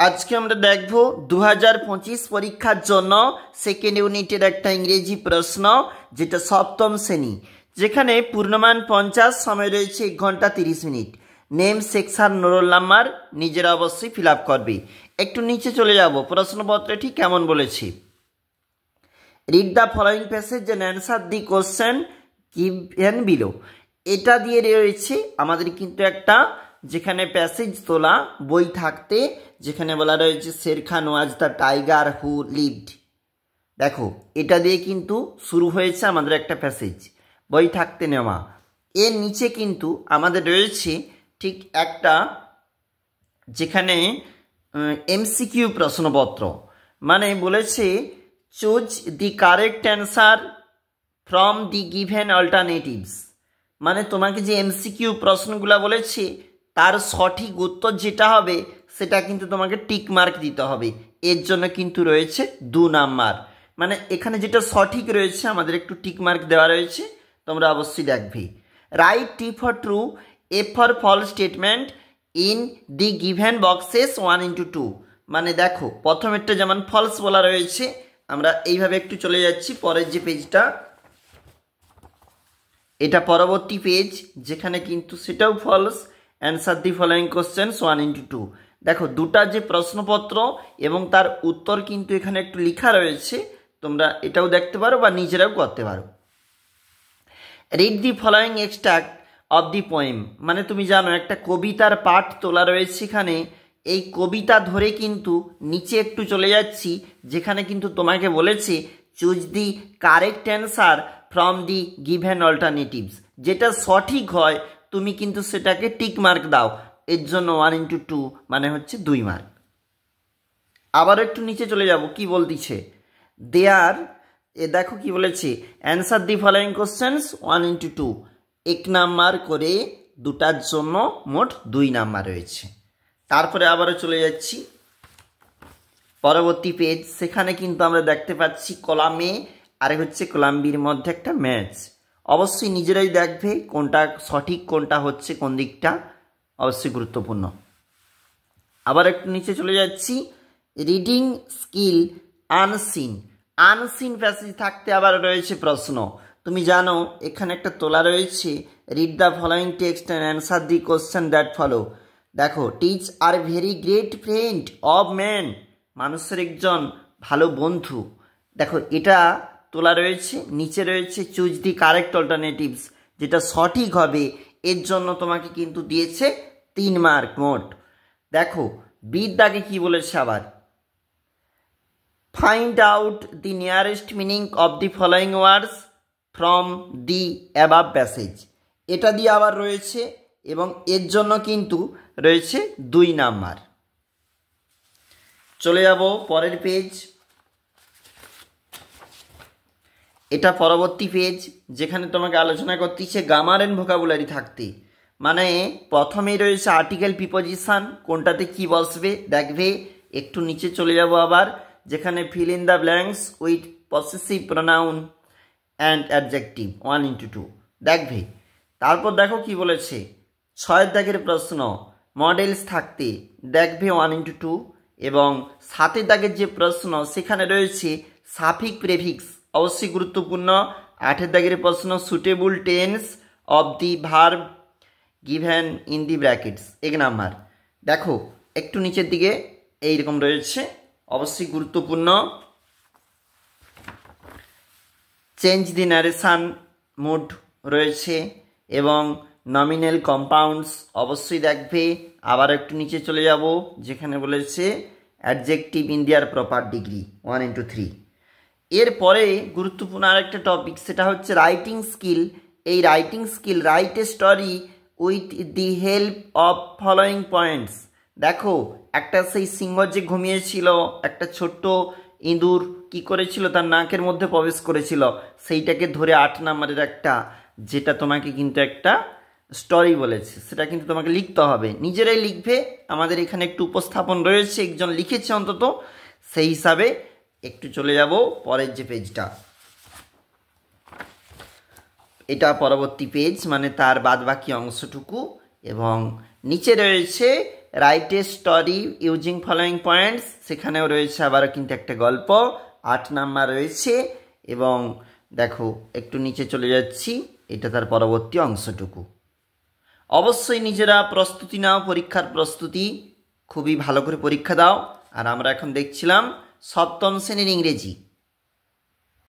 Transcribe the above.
আজকে আমরা দেখব 2025 পরীক্ষার জন্য সেকেন্ড ইউনিটের একটা ইংরেজি প্রশ্ন, যেটা সপ্তম শ্রেণী, যেখানে পূর্ণমান 50, সময় রয়েছে 1 ঘন্টা 30 minute. Name, section, roll number নিজেরা অবশ্যই ফিল আপ করবে। একটু নিচে চলে যাব, প্রশ্নপত্রে ঠিক কেমন বলেছি। Read the following passage and answer the question given below. এটা দিয়ে রয়েছে আমাদের কিন্তু একটা, যেখানে প্যাসেজ তোলা বই থাকতে, যেখানে বলা রয়েছে Shere Khan was the tiger who lived. দেখো, এটা দিয়ে কিন্তু শুরু হয়েছে আমাদের একটা প্যাসেজ, বই থাকতে নেওয়া। এর নিচে কিন্তু আমাদের রয়েছে ঠিক একটা, যেখানে এমসিকিউ প্রশ্নপত্র, মানে বলেছে choose the correct answer from the given alternatives. মানে তোমাকে যে এমসিকিউ প্রশ্নগুলো বলেছে তার সঠিক উত্তর যেটা হবে সেটা কিন্তু তোমাকে টিক মার্ক দিতে হবে। এর জন্য কিন্তু রয়েছে 2 নাম্বার। মানে এখানে যেটা সঠিক রয়েছে আমাদের একটু টিক মার্ক দেওয়া রয়েছে, তোমরা অবশ্যই দেখবে। Write T for true, A for false statement in the given boxes 1:2। মানে দেখো, প্রথমেরটা যেমন ফলস বলা রয়েছে, আমরা এইভাবে একটু চলে যাচ্ছি পরের যে পেজটা, এটা পরবর্তী পেজ, যেখানে কিন্তু সেটাও false. Answer the following questions 1:2। দেখো, দুটা যে প্রশ্নপত্র এবং তার উত্তর কিন্তু এখানে একটু লেখা রয়েছে, তোমরা এটাও দেখতে পারো বা নিজেরাও করতে পারো। Read the following extract of the poem. মানে তুমি জানো একটা কবিতার পাঠ তোলা রয়েছে এখানে, এই কবিতা ধরে কিন্তু নিচে একটু চলে যাচ্ছি, যেখানে কিন্তু তোমাকে বলেছে choose the correct answer from the given alternatives. যেটা সঠিক হয় তুমি কিন্তু সেটাকে টিক মার্ক দাও। এর জন্য 1:2 মানে হচ্ছে 2 মার্ক। আবার একটু নিচে চলে যাব, কি বলতিছে দেয়ার, দেখো কি বলেছে, answer the following questions 1:2। 1 number করে দুটার জন্য মোট 2 নাম্বার রয়েছে। তারপরে আবারও চলে যাচ্ছি পরবর্তী পেজ, সেখানে কিন্তু আমরা দেখতে পাচ্ছি কলাম এ আর হচ্ছে কলাম বির মধ্যে একটা ম্যাচ। অবশ্যই নিজেরাই দেখবে কোনটা সঠিক, কোনটা হচ্ছে কোন দিকটা, অবশ্যই গুরুত্বপূর্ণ। আবার একটু নিচে চলে যাচ্ছি, reading skill unseen. Unseen passage থাকতে আবার রয়েছে প্রশ্ন। তুমি জানো এখানে একটা তোলা রয়েছে, read the following text and answer the question that follow. দেখো, teach are very great friend of man. মানুষের একজন ভালো বন্ধু। দেখো, এটা তোলা রয়েছে, নিচে রয়েছে চুজ দি কারেক্ট অল্টারনেটিভস, যেটা সঠিক হবে। এর জন্য তোমাকে কিন্তু দিয়েছে 3 মার্ক মোট। দেখো, বিদ্যাকে কি বলেছে আবার, find out the nearest meaning of the following words from the above passage. এটা দিয়ে আবার রয়েছে এবং এর জন্য কিন্তু রয়েছে 2 নাম্বার। চলে যাব পরের পেজ, এটা পরবর্তী পেজ, যেখানে তোমাকে আলোচনা করতেছে গ্রামার এন্ড ভোকাবুলারি থাকতে। মানে প্রথমেই রয়েছে আর্টিকেল প্রিপোজিশন, কোনটাতে কি বসবে দেখবে। একটু নিচে চলে যাব আবার, যেখানে fill in the blanks with possessive pronoun and adjective 1:2 দেখবে। তারপর দেখো কি বলেছে, 6 দাগের প্রশ্ন মডেলস থাকতে দেখবে 1:2, এবং 7 দাগের যে প্রশ্ন সেখানে রয়েছে সাফিক প্রেফিক্স, অবশ্যই গুরুত্বপূর্ণ। 8 দাগের প্রশ্ন suitable tense of the verb given in the brackets 1 number. দেখো, একটু নিচের দিকে এইরকম রয়েছে, অবশ্যই গুরুত্বপূর্ণ। চেঞ্জ দি ন্যারেশন মুড রয়েছে, এবং নমিনাল কম্পাউন্ডস অবশ্যই দেখবে। আবার একটু নিচে চলে যাব, যেখানে বলেছে অ্যাডজেক্টিভ ইন দিয়ার প্রপার ডিগ্রি 1:3। এরপরে গুরুত্বপূর্ণ আরেকটা টপিক, সেটা হচ্ছে রাইটিং স্কিল। এই writing skill, write a story with the help of following points. দেখো, একটা সেই সিংহ যে ঘুমিয়েছিল, একটা ছোট্ট ইঁদুর কি করেছিল, তার নাকের মধ্যে প্রবেশ করেছিল, সেইটাকে ধরে 8 নাম্বারের একটা, যেটা তোমাকে কিন্তু একটা স্টোরি বলেছে, সেটা কিন্তু তোমাকে লিখতে হবে। নিজেরাই লিখবে, আমাদের এখানে একটু উপস্থাপন রয়েছে, একজন লিখেছে অন্তত, সেই হিসাবে একটু চলে যাব পরের যে পেজটা, এটা পরবর্তী পেজ, মানে তার বাদ বাকি অংশটুকু। এবং নিচে রয়েছে write a story using following points, সেখানেও রয়েছে আবারও কিন্তু একটা গল্প। 8 নাম্বার রয়েছে এবং দেখো একটু নিচে চলে যাচ্ছি, এটা তার পরবর্তী অংশটুকু। অবশ্যই নিজেরা প্রস্তুতি নাও, পরীক্ষার প্রস্তুতি খুবই ভালো করে পরীক্ষা দাও। আর আমরা এখন দেখছিলাম সপ্তম শ্রেণীর ইংরেজি।